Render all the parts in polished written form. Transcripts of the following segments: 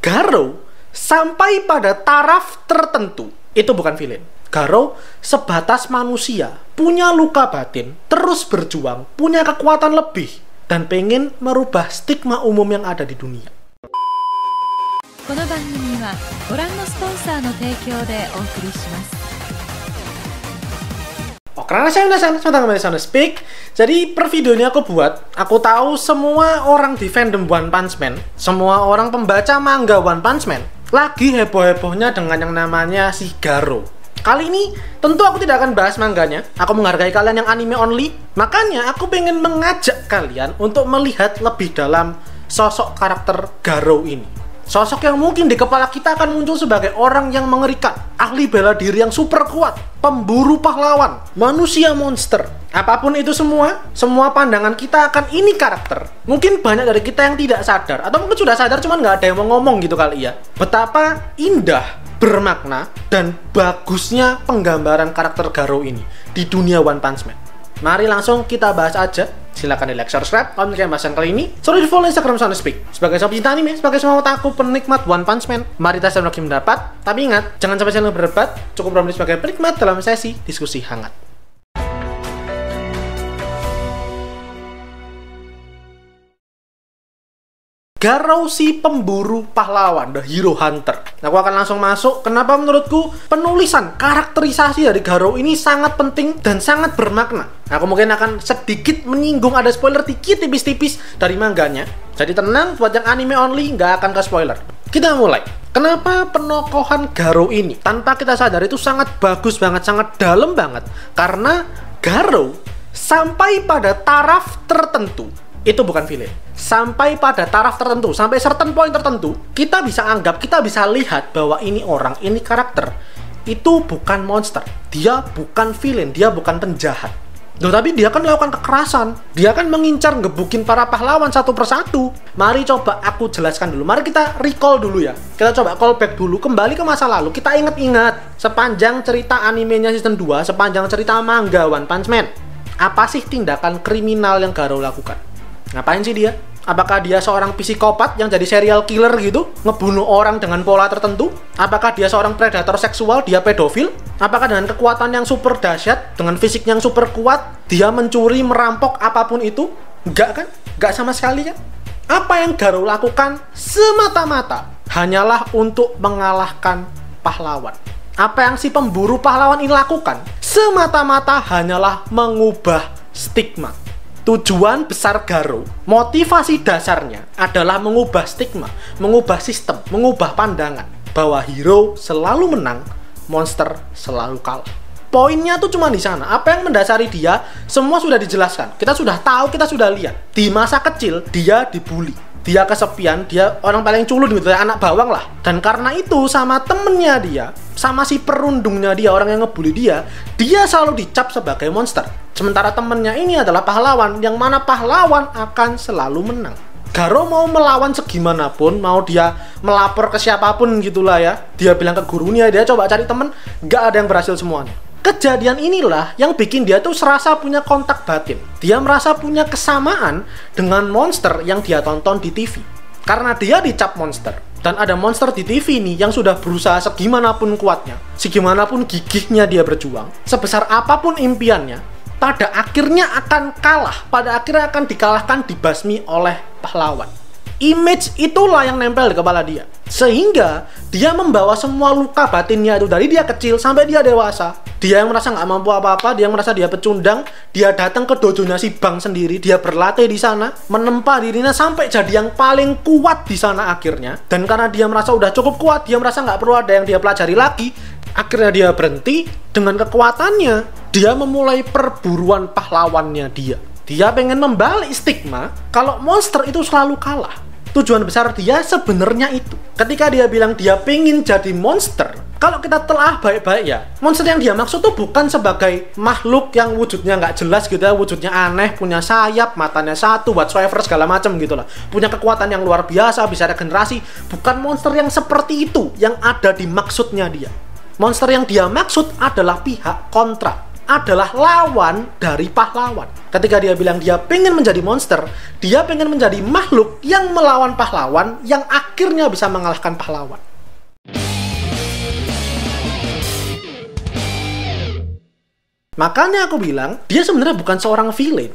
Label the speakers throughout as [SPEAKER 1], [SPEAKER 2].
[SPEAKER 1] Garou sampai pada taraf tertentu itu bukan villain. Garou sebatas manusia, punya luka batin, terus berjuang, punya kekuatan lebih, dan pengen merubah stigma umum yang ada di dunia.
[SPEAKER 2] この番組はご覧のスポンサーの提供でお送りします。
[SPEAKER 1] Karena saya sebentar kembali Sound Speak. Jadi per video ini aku tahu semua orang di fandom One Punch Man, semua orang pembaca manga One Punch Man lagi heboh-hebohnya dengan yang namanya si Garou. Kali ini tentu aku tidak akan bahas manganya, aku menghargai kalian yang anime only. Makanya aku pengen mengajak kalian untuk melihat lebih dalam sosok karakter Garou ini. Sosok yang mungkin di kepala kita akan muncul sebagai orang yang mengerikan, ahli bela diri yang super kuat, pemburu pahlawan, manusia monster. Apapun itu semua pandangan kita akan ini karakter. Mungkin banyak dari kita yang tidak sadar, atau mungkin sudah sadar cuman nggak ada yang mau ngomong gitu kali ya. Betapa indah, bermakna, dan bagusnya penggambaran karakter Garou ini di dunia One Punch Man. Mari langsung kita bahas aja. Silakan di like, share, subscribe kalau kalian bahasan kali ini. Sudah di follow Instagram Sound Speak. Sebagai sobat cinta anime, sebagai semua otaku penikmat One Punch Man, mari tes dan mendapat. Tapi ingat, jangan sampai channel berdebat. Cukup berani sebagai penikmat dalam sesi diskusi hangat. Garou si pemburu pahlawan, the hero hunter. Aku akan langsung masuk. Kenapa menurutku penulisan karakterisasi dari Garou ini sangat penting dan sangat bermakna. Aku mungkin akan sedikit menyinggung, ada spoiler dikit tipis-tipis dari mangganya. Jadi tenang, buat yang anime only nggak akan ke spoiler. Kita mulai. Kenapa penokohan Garou ini tanpa kita sadar itu sangat bagus banget, sangat dalam banget? Karena Garou sampai pada taraf tertentu itu bukan villain. Sampai pada taraf tertentu, sampai certain point tertentu, kita bisa anggap, kita bisa lihat bahwa ini orang, ini karakter itu bukan monster, dia bukan villain, dia bukan penjahat. Loh, tapi dia kan melakukan kekerasan, dia kan mengincar ngebukin para pahlawan satu persatu. Mari coba aku jelaskan dulu, mari kita recall dulu ya. Kita coba callback dulu, kembali ke masa lalu. Kita ingat-ingat sepanjang cerita animenya season 2, sepanjang cerita manga One Punch Man. Apa sih tindakan kriminal yang Garou lakukan? Ngapain sih dia? Apakah dia seorang psikopat yang jadi serial killer gitu? Ngebunuh orang dengan pola tertentu? Apakah dia seorang predator seksual? Dia pedofil? Apakah dengan kekuatan yang super dahsyat, dengan fisik yang super kuat, dia mencuri, merampok, apapun itu? Enggak kan? Enggak sama sekali kan? Apa yang Garou lakukan semata-mata hanyalah untuk mengalahkan pahlawan. Apa yang si pemburu pahlawan ini lakukan semata-mata hanyalah mengubah stigma. Tujuan besar Garou, motivasi dasarnya adalah mengubah stigma, mengubah sistem, mengubah pandangan bahwa hero selalu menang, monster selalu kalah. Poinnya tuh cuma di sana. Apa yang mendasari dia semua sudah dijelaskan. Kita sudah tahu, kita sudah lihat. Di masa kecil dia dibully, dia kesepian, dia orang paling culun gitu, anak bawang lah. Dan karena itu sama temennya dia, sama si perundungnya dia, orang yang ngebully dia selalu dicap sebagai monster. Sementara temennya ini adalah pahlawan, yang mana pahlawan akan selalu menang. Garou mau melawan segimanapun, mau dia melapor ke siapapun gitulah ya, dia bilang ke gurunya, dia coba cari temen, gak ada yang berhasil semuanya. Kejadian inilah yang bikin dia tuh serasa punya kontak batin. Dia merasa punya kesamaan dengan monster yang dia tonton di TV. Karena dia dicap monster, dan ada monster di TV ini yang sudah berusaha segimanapun kuatnya, segimanapun gigihnya dia berjuang, sebesar apapun impiannya, pada akhirnya akan kalah, pada akhirnya akan dikalahkan, dibasmi oleh pahlawan. Image itulah yang nempel di kepala dia, sehingga dia membawa semua luka batinnya itu dari dia kecil sampai dia dewasa. Dia yang merasa nggak mampu apa-apa, dia yang merasa dia pecundang, dia datang ke dojonya si Bang sendiri, dia berlatih di sana, menempa dirinya sampai jadi yang paling kuat di sana akhirnya. Dan karena dia merasa udah cukup kuat, dia merasa nggak perlu ada yang dia pelajari lagi, akhirnya dia berhenti. Dengan kekuatannya, dia memulai perburuan pahlawannya dia. Dia pengen membalik stigma kalau monster itu selalu kalah. Tujuan besar dia sebenarnya itu. Ketika dia bilang dia pengen jadi monster, kalau kita telah baik-baik ya, monster yang dia maksud tuh bukan sebagai makhluk yang wujudnya nggak jelas gitu ya, wujudnya aneh, punya sayap, matanya satu, whatsoever segala macam gitu lah, punya kekuatan yang luar biasa, bisa regenerasi. Bukan monster yang seperti itu yang ada di maksudnya dia. Monster yang dia maksud adalah pihak kontra. adalah lawan dari pahlawan. Ketika dia bilang dia pengen menjadi monster, dia pengen menjadi makhluk yang melawan pahlawan, yang akhirnya bisa mengalahkan pahlawan. Makanya aku bilang, dia sebenarnya bukan seorang villain.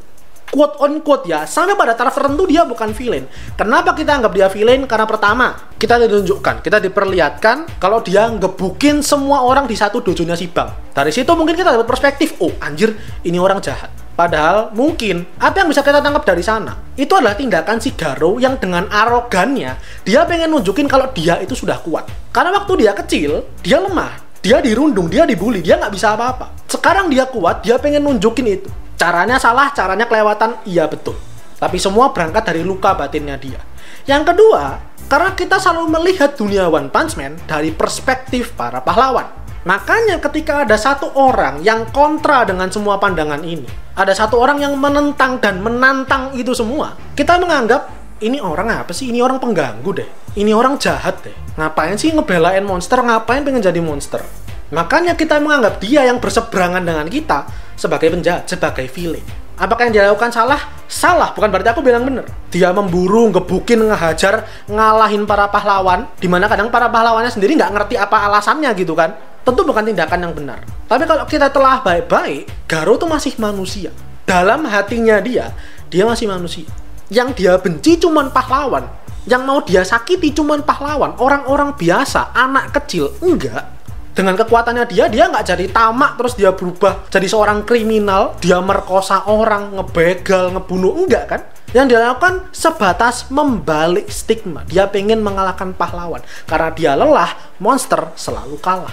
[SPEAKER 1] Quote on quote ya, sampai pada taraf tertentu dia bukan villain. Kenapa kita anggap dia villain? Karena pertama, kita ditunjukkan, kita diperlihatkan kalau dia ngebukin semua orang di satu dojonya si Bang. Dari situ mungkin kita dapat perspektif, oh anjir, ini orang jahat. Padahal mungkin apa yang bisa kita tangkap dari sana itu adalah tindakan si Garou yang dengan arogannya dia pengen nunjukin kalau dia itu sudah kuat. Karena waktu dia kecil, dia lemah, dia dirundung, dia dibully, dia nggak bisa apa-apa. Sekarang dia kuat, dia pengen nunjukin itu. Caranya salah, caranya kelewatan, iya betul. Tapi semua berangkat dari luka batinnya dia. Yang kedua, karena kita selalu melihat dunia One Punch Man dari perspektif para pahlawan. Makanya ketika ada satu orang yang kontra dengan semua pandangan ini, ada satu orang yang menentang dan menantang itu semua, kita menganggap, ini orang apa sih? Ini orang pengganggu deh. Ini orang jahat deh. Ngapain sih ngebelain monster? Ngapain pengen jadi monster? Makanya kita menganggap dia yang berseberangan dengan kita sebagai penjahat, sebagai villain. Apakah yang dia lakukan salah? Salah, bukan berarti aku bilang bener. Dia memburu, ngebukin, ngehajar, ngalahin para pahlawan, dimana kadang para pahlawannya sendiri nggak ngerti apa alasannya gitu kan. Tentu bukan tindakan yang benar. Tapi kalau kita telah baik-baik, Garou tuh masih manusia. Dalam hatinya dia masih manusia. Yang dia benci cuman pahlawan. Yang mau dia sakiti cuman pahlawan. Orang-orang biasa, anak kecil, enggak. Dengan kekuatannya dia nggak jadi tamak terus dia berubah jadi seorang kriminal, dia merkosa orang, ngebegal, ngebunuh, enggak kan? Yang dia lakukan sebatas membalik stigma. Dia pengen mengalahkan pahlawan. Karena dia lelah, monster selalu kalah.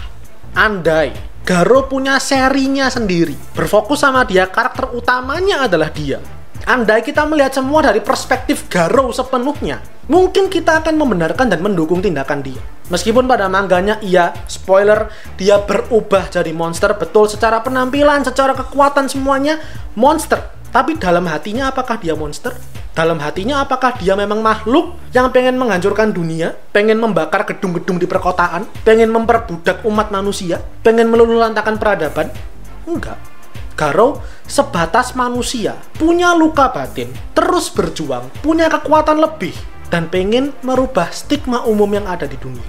[SPEAKER 1] Andai Garou punya serinya sendiri, berfokus sama dia, karakter utamanya adalah dia. Andai kita melihat semua dari perspektif Garou sepenuhnya, mungkin kita akan membenarkan dan mendukung tindakan dia. Meskipun pada manganya, iya, spoiler, dia berubah jadi monster, betul, secara penampilan, secara kekuatan semuanya, monster. Tapi dalam hatinya apakah dia monster? Dalam hatinya apakah dia memang makhluk yang pengen menghancurkan dunia, pengen membakar gedung-gedung di perkotaan, pengen memperbudak umat manusia, pengen meluluhlantakan peradaban? Enggak. Garou sebatas manusia, punya luka batin, terus berjuang, punya kekuatan lebih, dan pengen merubah stigma umum yang ada di dunia.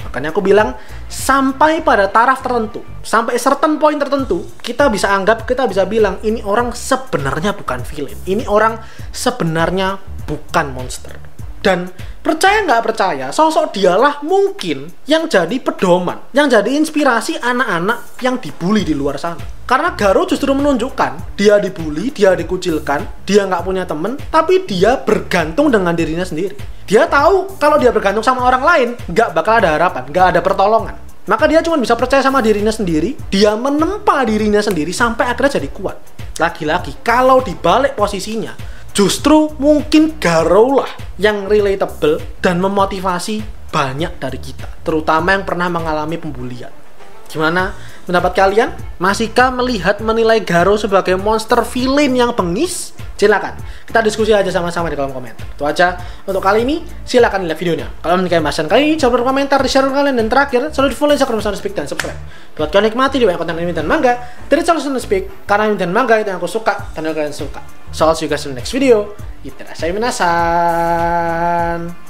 [SPEAKER 1] Makanya aku bilang, sampai pada taraf tertentu, sampai certain point tertentu, kita bisa anggap, kita bisa bilang, ini orang sebenarnya bukan villain. Ini orang sebenarnya bukan monster. Dan percaya nggak percaya, sosok dialah mungkin yang jadi pedoman, yang jadi inspirasi anak-anak yang dibully di luar sana. Karena Garou justru menunjukkan, dia dibully, dia dikucilkan, dia nggak punya temen, tapi dia bergantung dengan dirinya sendiri. Dia tahu kalau dia bergantung sama orang lain, nggak bakal ada harapan, nggak ada pertolongan. Maka dia cuma bisa percaya sama dirinya sendiri, dia menempa dirinya sendiri sampai akhirnya jadi kuat. Lagi-lagi, kalau dibalik posisinya, justru mungkin Garou lah yang relatable dan memotivasi banyak dari kita, terutama yang pernah mengalami pembulian. Gimana pendapat kalian? Masihkah melihat menilai Garou sebagai monster villain yang bengis? Silakan kita diskusi aja sama-sama di kolom komentar. Itu aja untuk kali ini. Silakan lihat videonya. Kalau menyukai bahasan kali ini, coba berkomentar, di share kalian, dan terakhir selalu di follow Instagram Speak dan subscribe. Buat kalian nikmati di banyak konten anime dan manga dari channel Speak, karena anime dan manga itu yang aku suka dan kalian suka. So, I'll see you guys in the next video. Itadashai minasan.